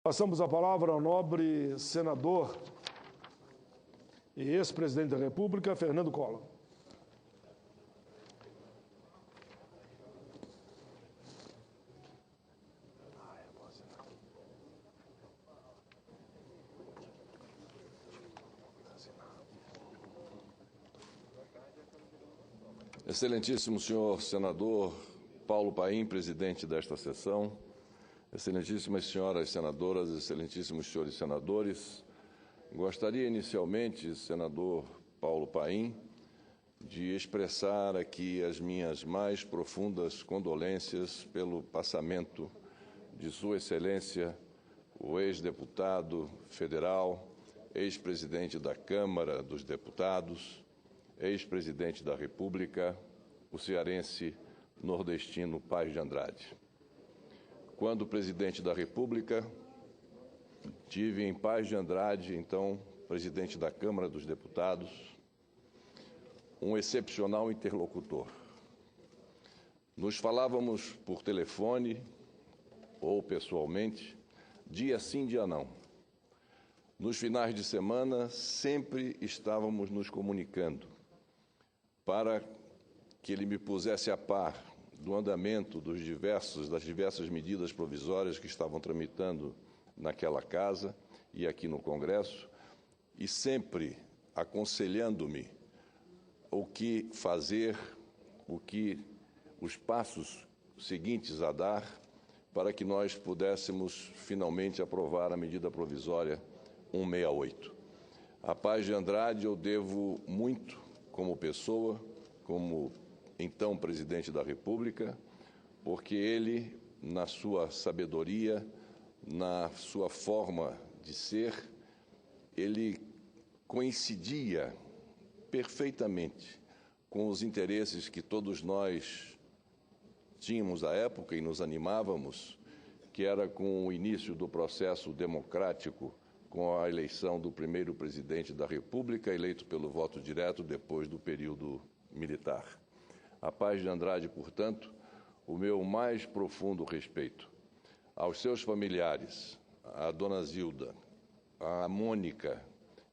Passamos a palavra ao nobre senador e ex-presidente da República, Fernando Collor. Excelentíssimo senhor senador Paulo Paim, presidente desta sessão, excelentíssimas senhoras senadoras, excelentíssimos senhores senadores, gostaria inicialmente, senador Paulo Paim, de expressar aqui as minhas mais profundas condolências pelo passamento de Sua Excelência, o ex-deputado federal, ex-presidente da Câmara dos Deputados, ex-presidente da República, o cearense nordestino Paz de Andrade. Quando presidente da República, tive em Paz de Andrade, então presidente da Câmara dos Deputados, um excepcional interlocutor. Nos falávamos por telefone ou pessoalmente, dia sim, dia não. Nos finais de semana, sempre estávamos nos comunicando para que ele me pusesse a par do andamento das diversas medidas provisórias que estavam tramitando naquela casa e aqui no Congresso, e sempre aconselhando-me o que fazer, os passos seguintes a dar para que nós pudéssemos finalmente aprovar a medida provisória 168. A Paz de Andrade eu devo muito como pessoa, como então presidente da República, porque ele, na sua sabedoria, na sua forma de ser, ele coincidia perfeitamente com os interesses que todos nós tínhamos à época e nos animávamos, que era com o início do processo democrático, com a eleição do primeiro presidente da República, eleito pelo voto direto depois do período militar. A Paz de Andrade, portanto, o meu mais profundo respeito. Aos seus familiares, a dona Zilda, a Mônica,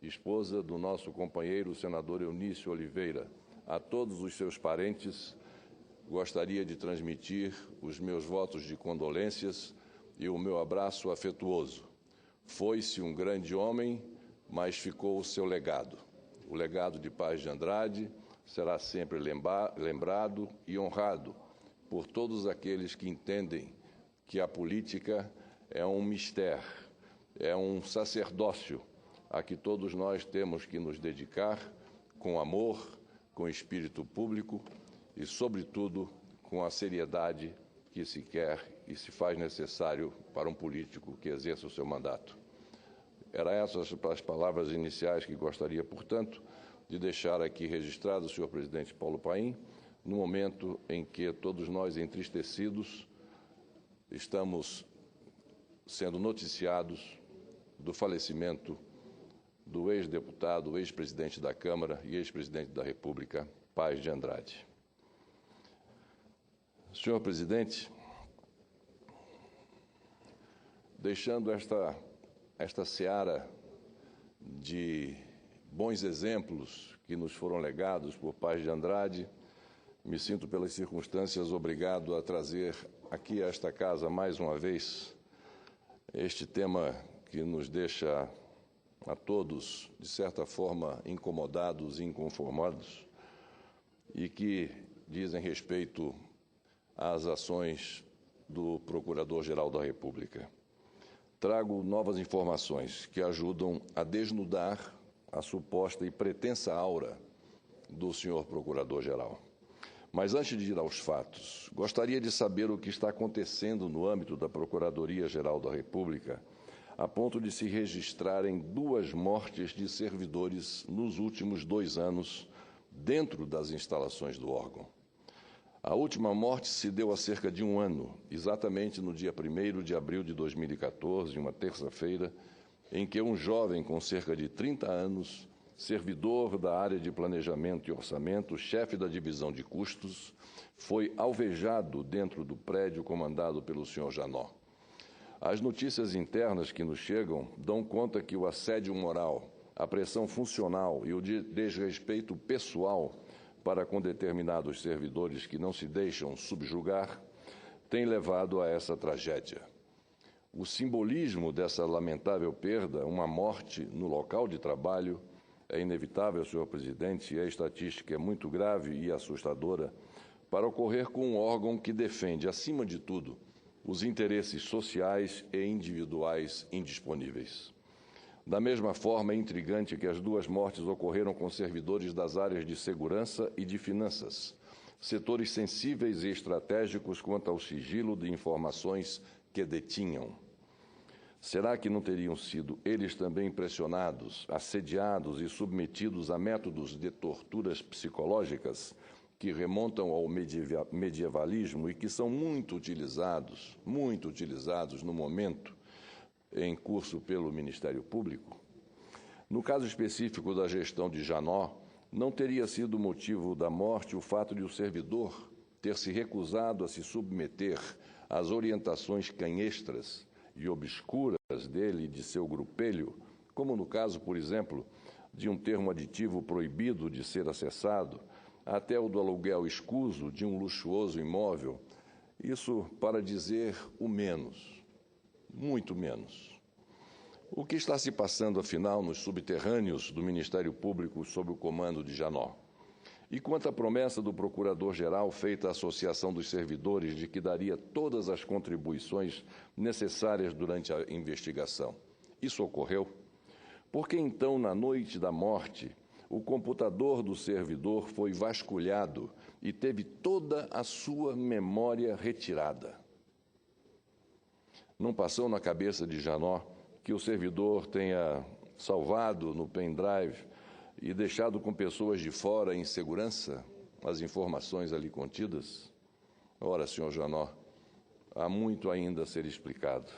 esposa do nosso companheiro, o senador Eunício Oliveira, a todos os seus parentes, gostaria de transmitir os meus votos de condolências e o meu abraço afetuoso. Foi-se um grande homem, mas ficou o seu legado. O legado de Paz de Andrade será sempre lembrado e honrado por todos aqueles que entendem que a política é um mistério, é um sacerdócio a que todos nós temos que nos dedicar com amor, com espírito público e, sobretudo, com a seriedade que se quer e se faz necessário para um político que exerça o seu mandato. Eram essas as palavras iniciais que gostaria, portanto, de deixar aqui registrado, senhor presidente Paulo Paim, no momento em que todos nós, entristecidos, estamos sendo noticiados do falecimento do ex-deputado, ex-presidente da Câmara e ex-presidente da República, Paz de Andrade. Senhor presidente, deixando esta seara de bons exemplos que nos foram legados por Paz de Andrade, me sinto, pelas circunstâncias, obrigado a trazer aqui a esta casa, mais uma vez, este tema que nos deixa a todos, de certa forma, incomodados e inconformados, e que dizem respeito às ações do Procurador-Geral da República. Trago novas informações que ajudam a desnudar a suposta e pretensa aura do senhor Procurador-Geral. Mas, antes de ir aos fatos, gostaria de saber o que está acontecendo no âmbito da Procuradoria-Geral da República, a ponto de se registrarem 2 mortes de servidores nos últimos 2 anos dentro das instalações do órgão. A última morte se deu há cerca de 1 ano, exatamente no dia 1º de abril de 2014, uma terça-feira, em que um jovem com cerca de 30 anos, servidor da área de planejamento e orçamento, chefe da divisão de custos, foi alvejado dentro do prédio comandado pelo senhor Janó. As notícias internas que nos chegam dão conta que o assédio moral, a pressão funcional e o desrespeito pessoal para com determinados servidores que não se deixam subjugar têm levado a essa tragédia. O simbolismo dessa lamentável perda, uma morte no local de trabalho, é inevitável, senhor presidente, e a estatística é muito grave e assustadora para ocorrer com um órgão que defende, acima de tudo, os interesses sociais e individuais indisponíveis. Da mesma forma, é intrigante que as duas mortes ocorreram com servidores das áreas de segurança e de finanças, setores sensíveis e estratégicos quanto ao sigilo de informações que detinham. Será que não teriam sido eles também pressionados, assediados e submetidos a métodos de torturas psicológicas que remontam ao medievalismo e que são muito utilizados no momento em curso pelo Ministério Público? No caso específico da gestão de Janot, não teria sido motivo da morte o fato de o servidor ter se recusado a se submeter às orientações canhestras e obscuras dele e de seu grupelho, como no caso, por exemplo, de um termo aditivo proibido de ser acessado, até o do aluguel escuso de um luxuoso imóvel, isso para dizer o menos, muito menos. O que está se passando, afinal, nos subterrâneos do Ministério Público sob o comando de Janot? E quanto à promessa do Procurador-Geral feita à Associação dos Servidores de que daria todas as contribuições necessárias durante a investigação? Isso ocorreu? Por que, então, na noite da morte, o computador do servidor foi vasculhado e teve toda a sua memória retirada? Não passou na cabeça de Janot que o servidor tenha salvado no pendrive e deixado com pessoas de fora em segurança as informações ali contidas? Ora, senhor Janot, há muito ainda a ser explicado.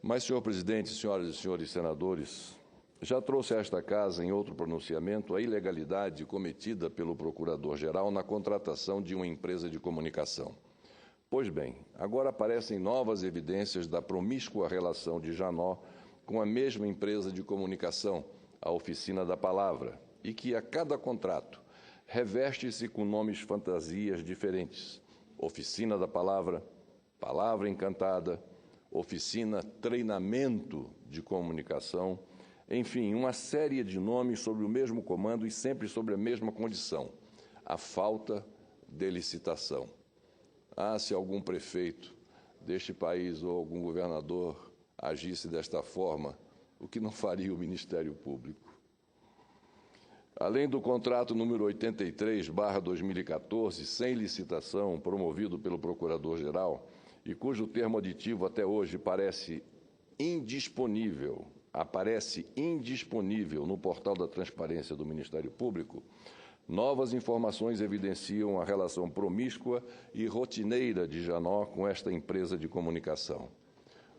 Mas, senhor presidente, senhoras e senhores senadores, já trouxe a esta casa, em outro pronunciamento, a ilegalidade cometida pelo Procurador-Geral na contratação de uma empresa de comunicação. Pois bem, agora aparecem novas evidências da promíscua relação de Janot com a mesma empresa de comunicação, a Oficina da Palavra, e que a cada contrato reveste-se com nomes fantasias diferentes: Oficina da Palavra, Palavra Encantada, Oficina Treinamento de Comunicação, enfim, uma série de nomes sob o mesmo comando e sempre sobre a mesma condição: a falta de licitação. Ah, se algum prefeito deste país ou algum governador agisse desta forma, o que não faria o Ministério Público? Além do contrato número 83/2014, sem licitação, promovido pelo Procurador-Geral, e cujo termo aditivo até hoje aparece indisponível no portal da Transparência do Ministério Público, novas informações evidenciam a relação promíscua e rotineira de Janot com esta empresa de comunicação.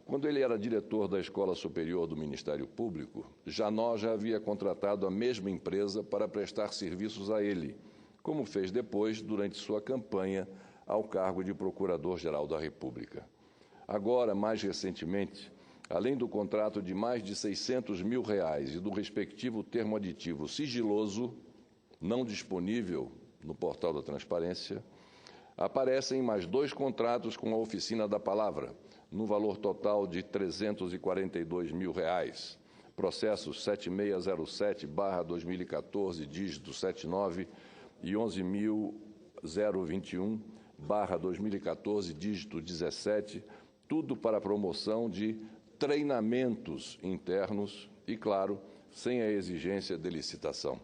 Quando ele era diretor da Escola Superior do Ministério Público, Janot já havia contratado a mesma empresa para prestar serviços a ele, como fez depois durante sua campanha ao cargo de Procurador-Geral da República. Agora, mais recentemente, além do contrato de mais de R$600 mil e do respectivo termo aditivo sigiloso, não disponível no portal da Transparência, aparecem mais 2 contratos com a Oficina da Palavra, no valor total de R$342 mil, processos 7607/2014, dígito 79, e 11.021/2014, dígito 17, tudo para a promoção de treinamentos internos e, claro, sem a exigência de licitação.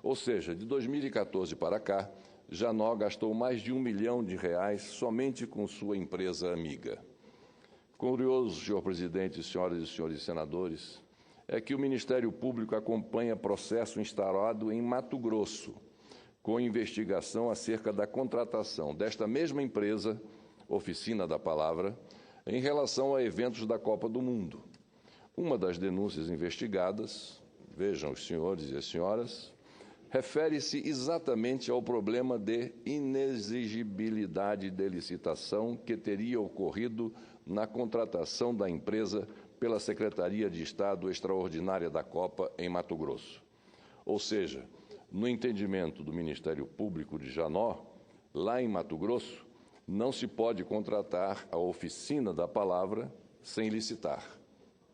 Ou seja, de 2014 para cá, Janot gastou mais de R$1 milhão somente com sua empresa amiga. Curioso, senhor presidente, senhoras e senhores senadores, é que o Ministério Público acompanha processo instaurado em Mato Grosso, com investigação acerca da contratação desta mesma empresa, Oficina da Palavra, em relação a eventos da Copa do Mundo. Uma das denúncias investigadas, vejam os senhores e as senhoras, refere-se exatamente ao problema de inexigibilidade de licitação que teria ocorrido na contratação da empresa pela Secretaria de Estado Extraordinária da Copa em Mato Grosso. Ou seja, no entendimento do Ministério Público de Janó, lá em Mato Grosso, não se pode contratar a oficina da palavra sem licitar.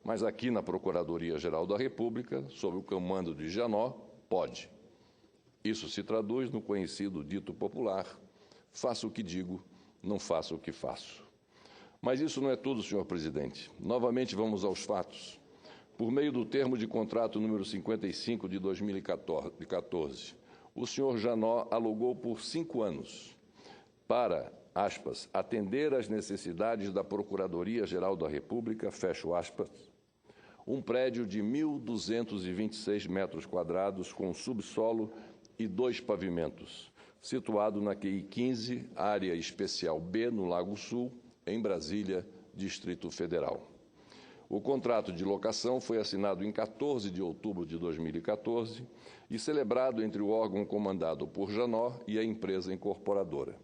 Mas aqui na Procuradoria-Geral da República, sob o comando de Janó, pode. Isso se traduz no conhecido dito popular: faço o que digo, não faço o que faço. Mas isso não é tudo, senhor presidente. Novamente vamos aos fatos. Por meio do termo de contrato número 55 de 2014, o senhor Janó alugou por 5 anos para, aspas, atender às necessidades da Procuradoria-Geral da República, fecho aspas, um prédio de 1.226 metros quadrados com subsolo e 2 pavimentos, situado na QI 15, área especial B, no Lago Sul, em Brasília, Distrito Federal. O contrato de locação foi assinado em 14 de outubro de 2014 e celebrado entre o órgão comandado por Janó e a empresa incorporadora.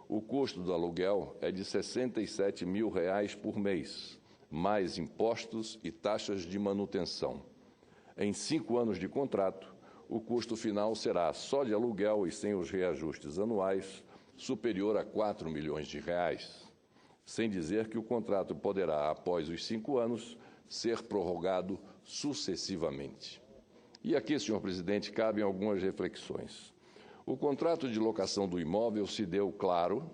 O custo do aluguel é de R$ 67 mil por mês, mais impostos e taxas de manutenção. Em 5 anos de contrato, o custo final será, só de aluguel e sem os reajustes anuais, superior a R$ 4 milhões. Sem dizer que o contrato poderá, após os 5 anos, ser prorrogado sucessivamente. E aqui, senhor presidente, cabem algumas reflexões. O contrato de locação do imóvel se deu, claro,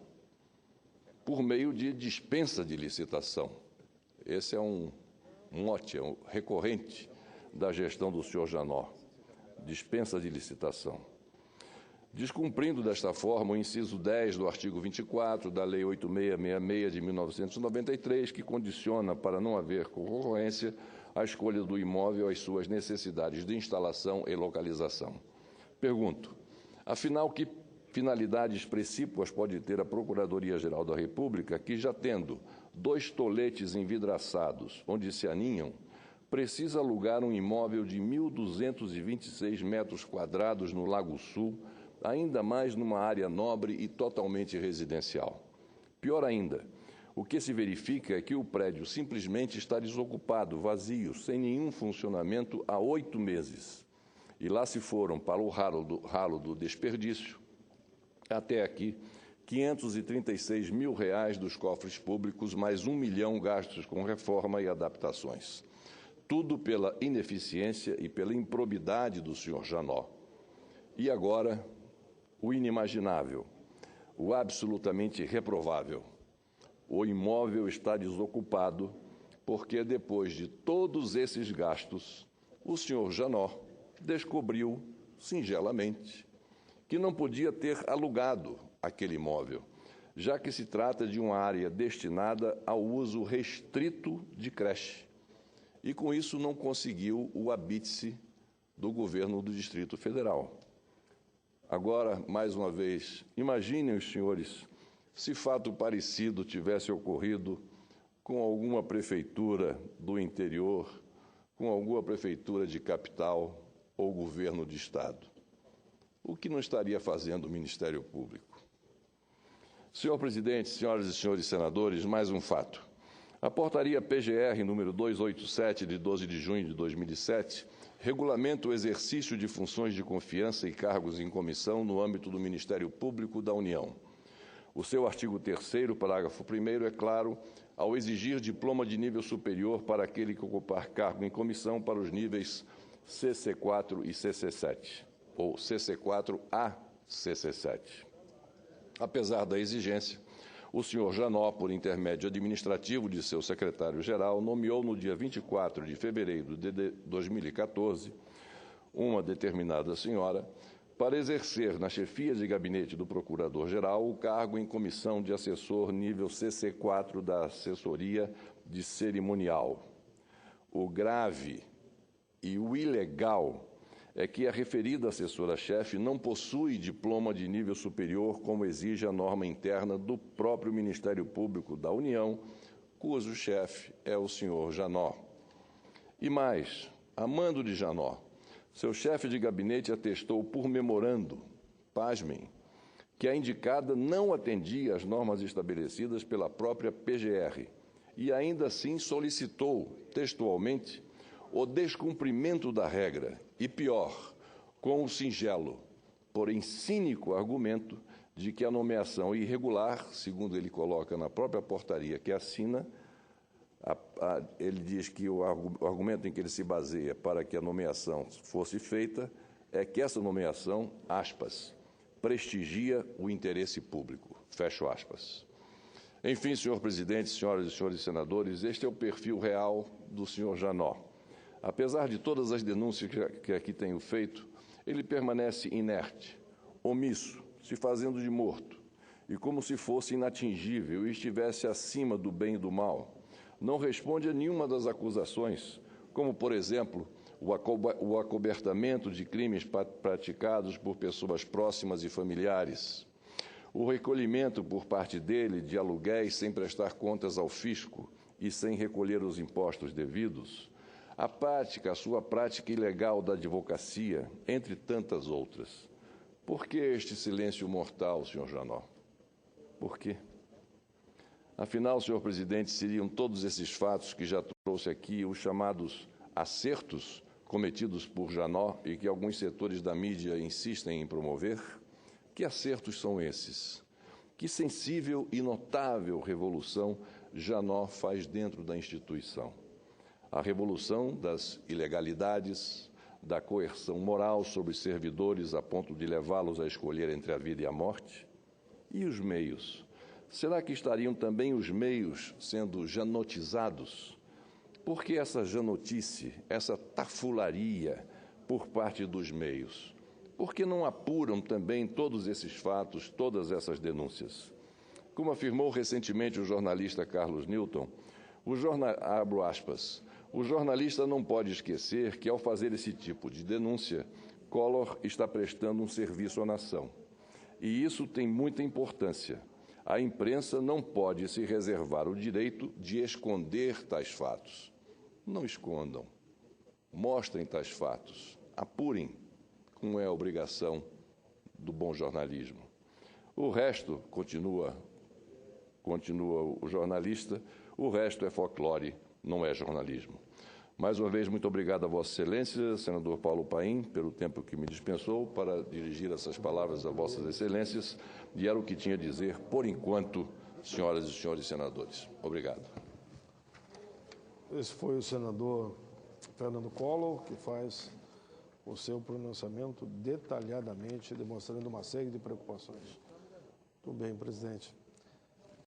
por meio de dispensa de licitação. Esse é um mote, recorrente da gestão do senhor Janó. Dispensa de licitação. Descumprindo desta forma o inciso 10 do artigo 24 da Lei 8666 de 1993, que condiciona, para não haver concorrência, a escolha do imóvel às suas necessidades de instalação e localização. Pergunto, afinal, que finalidades precípuas pode ter a Procuradoria-Geral da República que, já tendo 2 toletes envidraçados onde se aninham, precisa alugar um imóvel de 1.226 metros quadrados no Lago Sul, ainda mais numa área nobre e totalmente residencial? Pior ainda, o que se verifica é que o prédio simplesmente está desocupado, vazio, sem nenhum funcionamento há 8 meses. E lá se foram para o ralo do desperdício, até aqui, R$ 536 mil dos cofres públicos, mais 1 milhão gastos com reforma e adaptações. Tudo pela ineficiência e pela improbidade do senhor Janó. E agora, o inimaginável, o absolutamente reprovável. O imóvel está desocupado porque, depois de todos esses gastos, o senhor Janó descobriu, singelamente, que não podia ter alugado aquele imóvel, já que se trata de uma área destinada ao uso restrito de creche. E, com isso, não conseguiu o habite-se do governo do Distrito Federal. Agora, mais uma vez, imaginem os senhores se fato parecido tivesse ocorrido com alguma prefeitura do interior, com alguma prefeitura de capital ou governo de Estado. O que não estaria fazendo o Ministério Público? Senhor presidente, senhoras e senhores senadores, mais um fato. A portaria PGR número 287, de 12 de junho de 2007, regulamenta o exercício de funções de confiança e cargos em comissão no âmbito do Ministério Público da União. O seu artigo 3º, parágrafo 1º, é claro ao exigir diploma de nível superior para aquele que ocupar cargo em comissão para os níveis CC4 e CC7, ou CC4 a CC7. Apesar da exigência, o senhor Janó, por intermédio administrativo de seu secretário-geral, nomeou no dia 24 de fevereiro de 2014 uma determinada senhora para exercer na chefia de gabinete do Procurador-Geral o cargo em comissão de assessor nível CC4 da assessoria de cerimonial. O grave e o ilegal é que a referida assessora-chefe não possui diploma de nível superior, como exige a norma interna do próprio Ministério Público da União, cujo chefe é o senhor Janó. E mais, a mando de Janó, seu chefe de gabinete atestou por memorando, pasmem, que a indicada não atendia às normas estabelecidas pela própria PGR e ainda assim solicitou, textualmente, o descumprimento da regra e, pior, com o singelo, porém cínico argumento de que a nomeação irregular, segundo ele coloca na própria portaria que assina, ele diz que o argumento em que ele se baseia para que a nomeação fosse feita é que essa nomeação, aspas, prestigia o interesse público, fecho aspas. Enfim, senhor presidente, senhoras e senhores senadores, este é o perfil real do senhor Janot. Apesar de todas as denúncias que aqui tenho feito, ele permanece inerte, omisso, se fazendo de morto, e como se fosse inatingível e estivesse acima do bem e do mal. Não responde a nenhuma das acusações, como, por exemplo, o acobertamento de crimes praticados por pessoas próximas e familiares, o recolhimento por parte dele de aluguéis sem prestar contas ao fisco e sem recolher os impostos devidos, a sua prática ilegal da advocacia, entre tantas outras. Por que este silêncio mortal, senhor Janot? Por quê? Afinal, senhor presidente, seriam todos esses fatos que já trouxe aqui os chamados acertos cometidos por Janot e que alguns setores da mídia insistem em promover? Que acertos são esses? Que sensível e notável revolução Janot faz dentro da instituição? A revolução das ilegalidades, da coerção moral sobre os servidores a ponto de levá-los a escolher entre a vida e a morte? E os meios? Será que estariam também os meios sendo janotizados? Por que essa janotice, essa tafularia por parte dos meios? Por que não apuram também todos esses fatos, todas essas denúncias? Como afirmou recentemente o jornalista Carlos Newton, abro aspas, o jornalista não pode esquecer que, ao fazer esse tipo de denúncia, Collor está prestando um serviço à nação. E isso tem muita importância. A imprensa não pode se reservar o direito de esconder tais fatos. Não escondam. Mostrem tais fatos. Apurem, como é a obrigação do bom jornalismo. O resto, continua o jornalista, o resto é folclore, não é jornalismo. Mais uma vez, muito obrigado a Vossa Excelência, senador Paulo Paim, pelo tempo que me dispensou para dirigir essas palavras a Vossas Excelências, e era o que tinha a dizer, por enquanto, senhoras e senhores senadores. Obrigado. Esse foi o senador Fernando Collor, que faz o seu pronunciamento detalhadamente, demonstrando uma série de preocupações. Muito bem, presidente.